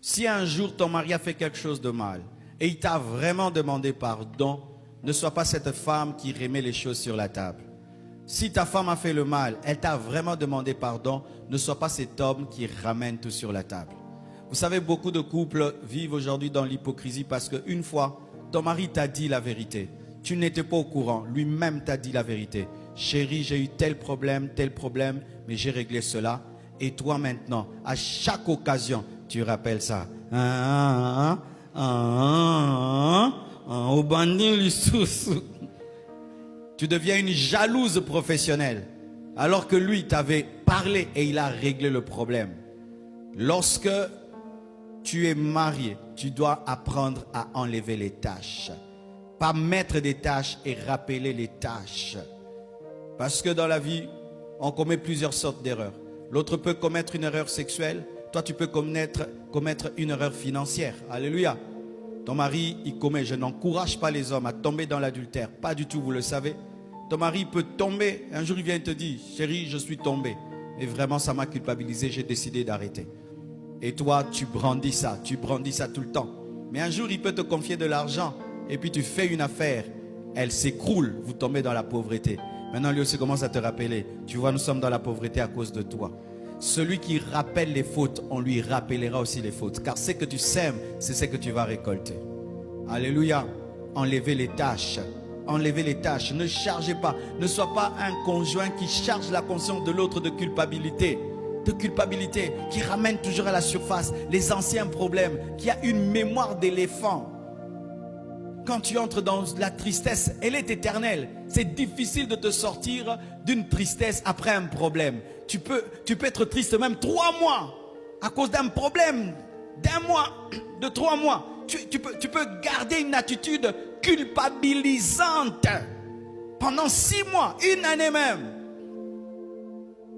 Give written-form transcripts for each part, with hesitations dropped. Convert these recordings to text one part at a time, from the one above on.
Si un jour ton mari a fait quelque chose de mal et il t'a vraiment demandé pardon, ne sois pas cette femme qui remet les choses sur la table. Si ta femme a fait le mal, elle t'a vraiment demandé pardon, ne sois pas cet homme qui ramène tout sur la table. Vous savez, beaucoup de couples vivent aujourd'hui dans l'hypocrisie parce qu'une fois, ton mari t'a dit la vérité. Tu n'étais pas au courant, lui-même t'a dit la vérité. Chérie, j'ai eu tel problème, mais j'ai réglé cela. Et toi maintenant, à chaque occasion, tu rappelles ça. Au bandit, lui sous. Tu deviens une jalouse professionnelle. Alors que lui t'avait parlé et il a réglé le problème. Lorsque tu es marié, tu dois apprendre à enlever les tâches. Pas mettre des tâches et rappeler les tâches. Parce que dans la vie, on commet plusieurs sortes d'erreurs. L'autre peut commettre une erreur sexuelle. Toi, tu peux commettre une erreur financière. Alléluia. Ton mari, il commet. Je n'encourage pas les hommes à tomber dans l'adultère. Pas du tout, vous le savez. Ton mari peut tomber. Un jour, il vient et te dit, chérie, je suis tombé. Et vraiment, ça m'a culpabilisé. J'ai décidé d'arrêter. Et toi, tu brandis ça tout le temps. Mais un jour, il peut te confier de l'argent. Et puis, tu fais une affaire. Elle s'écroule. Vous tombez dans la pauvreté. Maintenant, lui aussi commence à te rappeler. Tu vois, nous sommes dans la pauvreté à cause de toi. Celui qui rappelle les fautes, on lui rappellera aussi les fautes. Car ce que tu sèmes, c'est ce que tu vas récolter. Alléluia. Enlevez les tâches. Enlevez les tâches. Ne chargez pas. Ne sois pas un conjoint qui charge la conscience de l'autre de culpabilité. Qui ramène toujours à la surface les anciens problèmes, qui a une mémoire d'éléphant. Quand tu entres dans la tristesse, elle est éternelle. C'est difficile de te sortir d'une tristesse après un problème. Tu peux être triste même 3 mois à cause d'un problème d'1 mois, de 3 mois. Tu peux garder une attitude culpabilisante pendant 6 mois, 1 année même.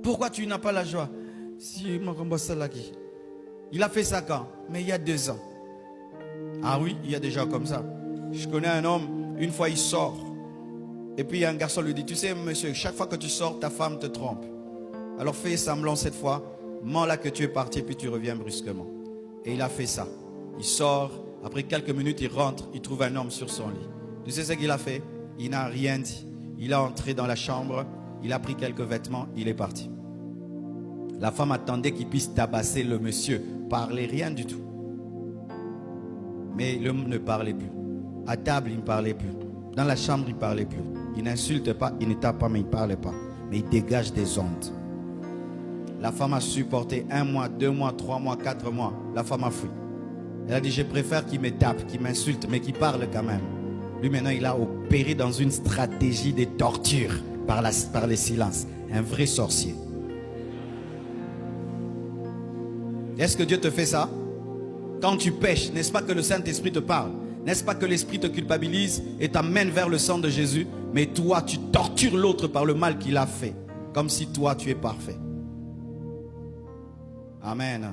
Pourquoi tu n'as pas la joie? Il a fait ça quand? Mais il y a 2 ans. Ah oui, il y a des gens comme ça. Je connais un homme, une fois il sort. Et puis un garçon lui dit, tu sais monsieur, chaque fois que tu sors, ta femme te trompe. Alors fais semblant cette fois, mens là que tu es parti, puis tu reviens brusquement. Et il a fait ça. Il sort, après quelques minutes il rentre, il trouve un homme sur son lit. Tu sais ce qu'il a fait? Il n'a rien dit. Il est entré dans la chambre, il a pris quelques vêtements, il est parti. La femme attendait qu'il puisse tabasser le monsieur, parler rien du tout. Mais l'homme ne parlait plus. À table, il ne parlait plus. Dans la chambre, il ne parlait plus. Il n'insulte pas, il ne tape pas, mais il ne parlait pas. Mais il dégage des ondes. La femme a supporté 1 mois, 2 mois, 3 mois, 4 mois. La femme a fui. Elle a dit, je préfère qu'il me tape, qu'il m'insulte, mais qu'il parle quand même. Lui, maintenant, il a opéré dans une stratégie de torture par les silences. Un vrai sorcier. Est-ce que Dieu te fait ça? Quand tu pèches, n'est-ce pas que le Saint-Esprit te parle? N'est-ce pas que l'Esprit te culpabilise et t'amène vers le sang de Jésus? Mais toi, tu tortures l'autre par le mal qu'il a fait. Comme si toi, tu es parfait. Amen.